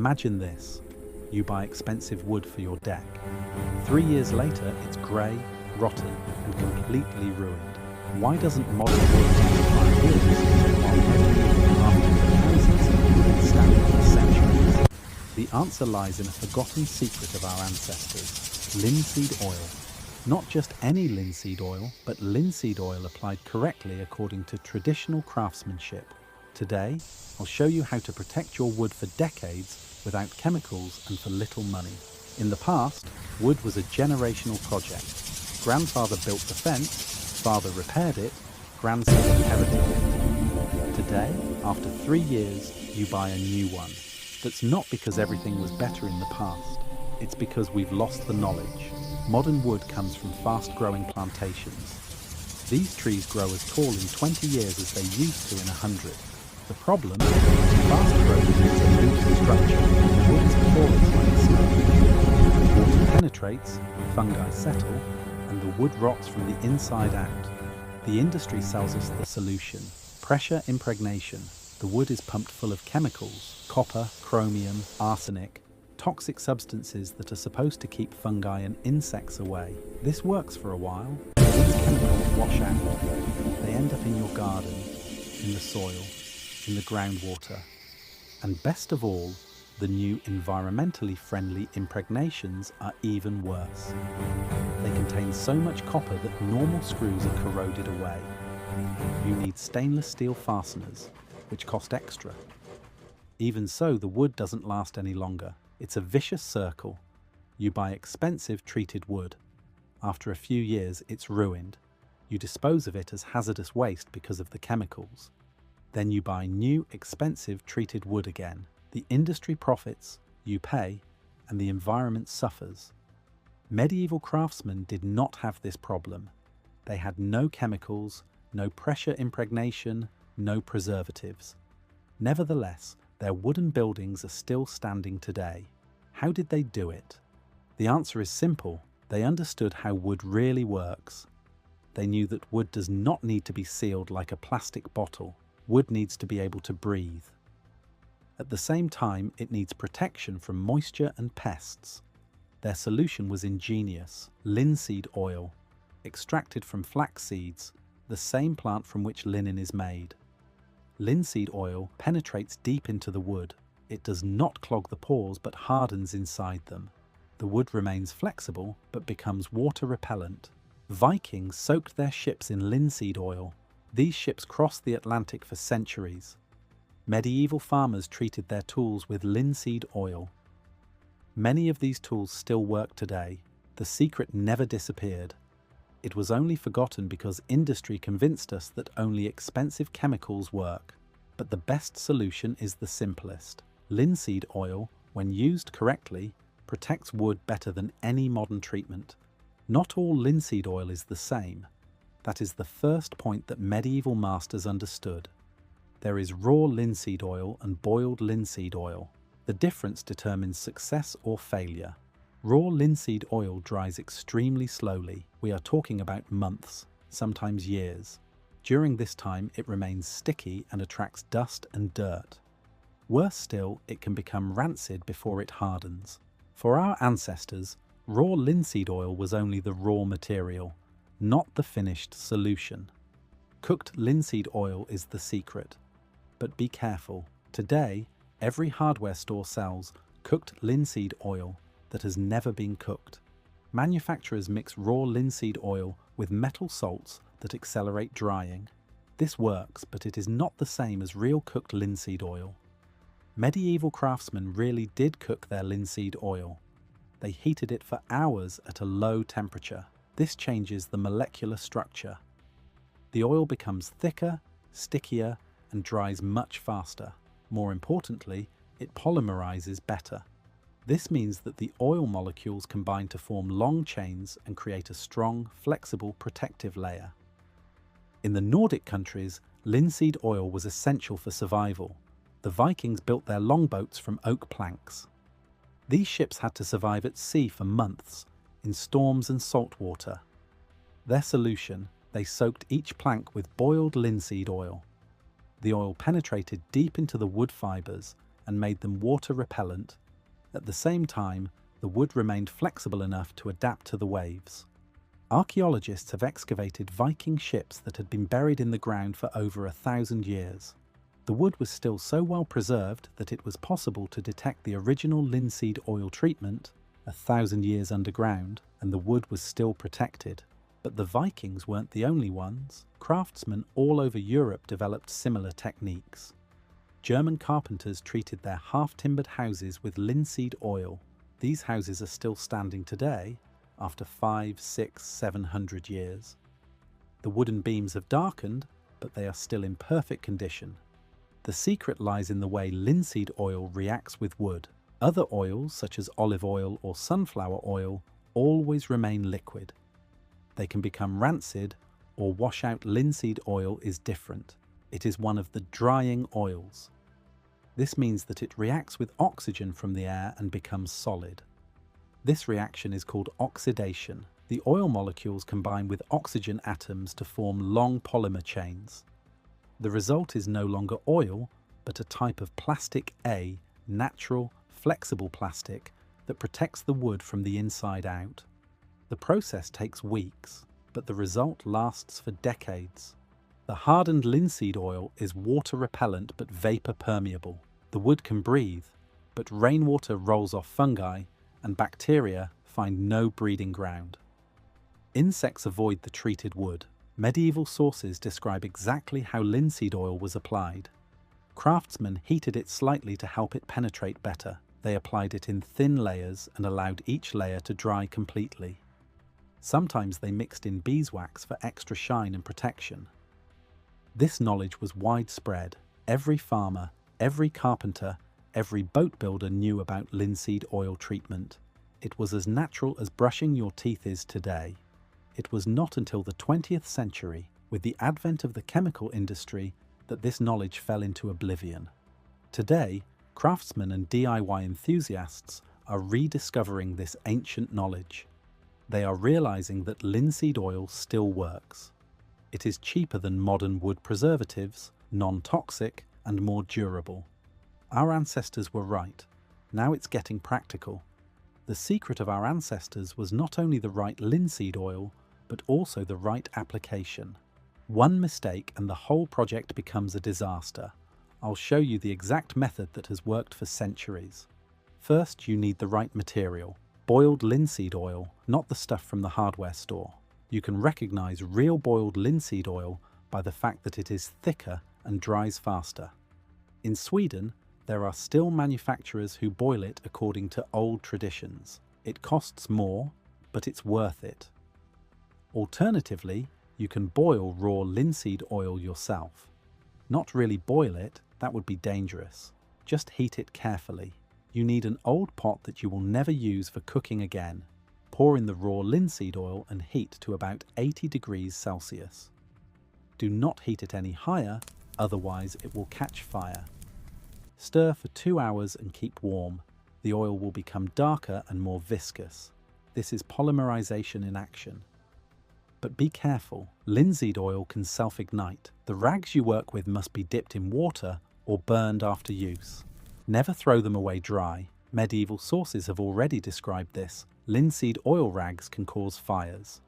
Imagine this. You buy expensive wood for your deck. 3 years later, it's grey, rotten, and completely ruined. Why doesn't modern wood last 5 years, while medieval houses have been standing for centuries? The answer lies in a forgotten secret of our ancestors: linseed oil. Not just any linseed oil, but linseed oil applied correctly according to traditional craftsmanship. Today, I'll show you how to protect your wood for decades without chemicals and for little money. In the past, wood was a generational project. Grandfather built the fence, father repaired it, grandson inherited it. Today, after 3 years, you buy a new one. That's not because everything was better in the past. It's because we've lost the knowledge. Modern wood comes from fast-growing plantations. These trees grow as tall in 20 years as they used to in 100. The problem is fast growth is a loose structure. The wood is porous like a sponge. Water penetrates, fungi settle, and the wood rots from the inside out. The industry sells us the solution: pressure impregnation. The wood is pumped full of chemicals: copper, chromium, arsenic, toxic substances that are supposed to keep fungi and insects away. This works for a while. These chemicals wash out. They end up in your garden, in the soil, in the groundwater. And best of all, the new environmentally friendly impregnations are even worse. They contain so much copper that normal screws are corroded away. You need stainless steel fasteners, which cost extra. Even so, the wood doesn't last any longer. It's a vicious circle. You buy expensive treated wood. After a few years, it's ruined. You dispose of it as hazardous waste because of the chemicals. Then you buy new, expensive treated wood again. The industry profits, you pay, and the environment suffers. Medieval craftsmen did not have this problem. They had no chemicals, no pressure impregnation, no preservatives. Nevertheless, their wooden buildings are still standing today. How did they do it? The answer is simple. They understood how wood really works. They knew that wood does not need to be sealed like a plastic bottle. Wood needs to be able to breathe. At the same time, it needs protection from moisture and pests. Their solution was ingenious: linseed oil, extracted from flax seeds, the same plant from which linen is made. Linseed oil penetrates deep into the wood. It does not clog the pores but hardens inside them. The wood remains flexible but becomes water repellent. Vikings soaked their ships in linseed oil. These ships crossed the Atlantic for centuries. Medieval farmers treated their tools with linseed oil. Many of these tools still work today. The secret never disappeared. It was only forgotten because industry convinced us that only expensive chemicals work. But the best solution is the simplest. Linseed oil, when used correctly, protects wood better than any modern treatment. Not all linseed oil is the same. That is the first point that medieval masters understood. There is raw linseed oil and boiled linseed oil. The difference determines success or failure. Raw linseed oil dries extremely slowly. We are talking about months, sometimes years. During this time, it remains sticky and attracts dust and dirt. Worse still, it can become rancid before it hardens. For our ancestors, raw linseed oil was only the raw material, not the finished solution. Cooked linseed oil is the secret. But be careful. Today, every hardware store sells cooked linseed oil that has never been cooked. Manufacturers mix raw linseed oil with metal salts that accelerate drying. This works, but it is not the same as real cooked linseed oil. Medieval craftsmen really did cook their linseed oil. They heated it for hours at a low temperature. This changes the molecular structure. The oil becomes thicker, stickier, and dries much faster. More importantly, it polymerizes better. This means that the oil molecules combine to form long chains and create a strong, flexible, protective layer. In the Nordic countries, linseed oil was essential for survival. The Vikings built their longboats from oak planks. These ships had to survive at sea for months, in storms and salt water. Their solution: they soaked each plank with boiled linseed oil. The oil penetrated deep into the wood fibers and made them water repellent. At the same time, the wood remained flexible enough to adapt to the waves. Archaeologists have excavated Viking ships that had been buried in the ground for over 1,000 years. The wood was still so well preserved that it was possible to detect the original linseed oil treatment 1,000 years underground, and the wood was still protected. But the Vikings weren't the only ones. Craftsmen all over Europe developed similar techniques. German carpenters treated their half-timbered houses with linseed oil. These houses are still standing today, after 500, 600, 700 years. The wooden beams have darkened, but they are still in perfect condition. The secret lies in the way linseed oil reacts with wood. Other oils, such as olive oil or sunflower oil, always remain liquid. They can become rancid or wash out. Linseed oil is different. It is one of the drying oils. This means that it reacts with oxygen from the air and becomes solid. This reaction is called oxidation. The oil molecules combine with oxygen atoms to form long polymer chains. The result is no longer oil, but a type of plastic A, natural, flexible plastic that protects the wood from the inside out. The process takes weeks, but the result lasts for decades. The hardened linseed oil is water repellent but vapor permeable. The wood can breathe, but rainwater rolls off fungi and bacteria find no breeding ground. Insects avoid the treated wood. Medieval sources describe exactly how linseed oil was applied. Craftsmen heated it slightly to help it penetrate better. They applied it in thin layers and allowed each layer to dry completely. Sometimes they mixed in beeswax for extra shine and protection. This knowledge was widespread. Every farmer, every carpenter, every boat builder knew about linseed oil treatment. It was as natural as brushing your teeth is today. It was not until the 20th century, with the advent of the chemical industry, that this knowledge fell into oblivion. Today, craftsmen and DIY enthusiasts are rediscovering this ancient knowledge. They are realizing that linseed oil still works. It is cheaper than modern wood preservatives, non-toxic, and more durable. Our ancestors were right. Now it's getting practical. The secret of our ancestors was not only the right linseed oil, but also the right application. One mistake and the whole project becomes a disaster. I'll show you the exact method that has worked for centuries. First, you need the right material. Boiled linseed oil, not the stuff from the hardware store. You can recognize real boiled linseed oil by the fact that it is thicker and dries faster. In Sweden, there are still manufacturers who boil it according to old traditions. It costs more, but it's worth it. Alternatively, you can boil raw linseed oil yourself. Not really boil it, that would be dangerous. Just heat it carefully. You need an old pot that you will never use for cooking again. Pour in the raw linseed oil and heat to about 80 degrees Celsius. Do not heat it any higher, otherwise it will catch fire. Stir for 2 hours and keep warm. The oil will become darker and more viscous. This is polymerization in action. But be careful, linseed oil can self-ignite. The rags you work with must be dipped in water or burned after use. Never throw them away dry. Medieval sources have already described this. Linseed oil rags can cause fires.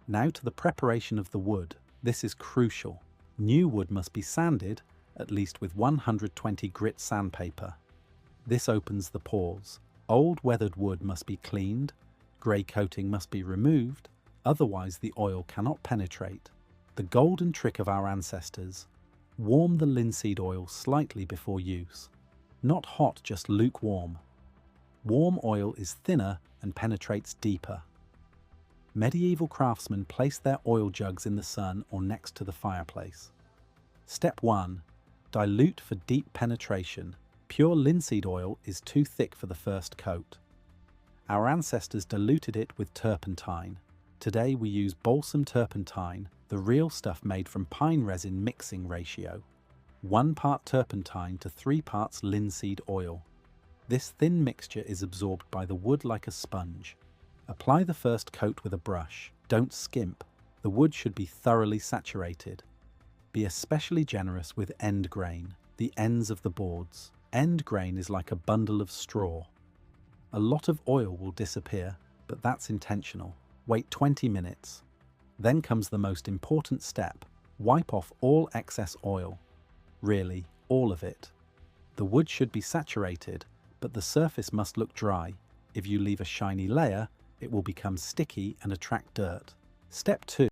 Now to the preparation of the wood. This is crucial. New wood must be sanded, at least with 120 grit sandpaper. This opens the pores. Old weathered wood must be cleaned, grey coating must be removed, otherwise the oil cannot penetrate. The golden trick of our ancestors: warm the linseed oil slightly before use. Not hot, just lukewarm. Warm oil is thinner and penetrates deeper. Medieval craftsmen placed their oil jugs in the sun or next to the fireplace. Step 1. Dilute for deep penetration. Pure linseed oil is too thick for the first coat. Our ancestors diluted it with turpentine. Today we use balsam turpentine, the real stuff made from pine resin mixing ratio. 1 part turpentine to 3 parts linseed oil. This thin mixture is absorbed by the wood like a sponge. Apply the first coat with a brush. Don't skimp. The wood should be thoroughly saturated. Be especially generous with end grain, the ends of the boards. End grain is like a bundle of straw. A lot of oil will disappear, but that's intentional. Wait 20 minutes. Then comes the most important step. Wipe off all excess oil. Really, all of it. The wood should be saturated, but the surface must look dry. If you leave a shiny layer, it will become sticky and attract dirt. Step 2.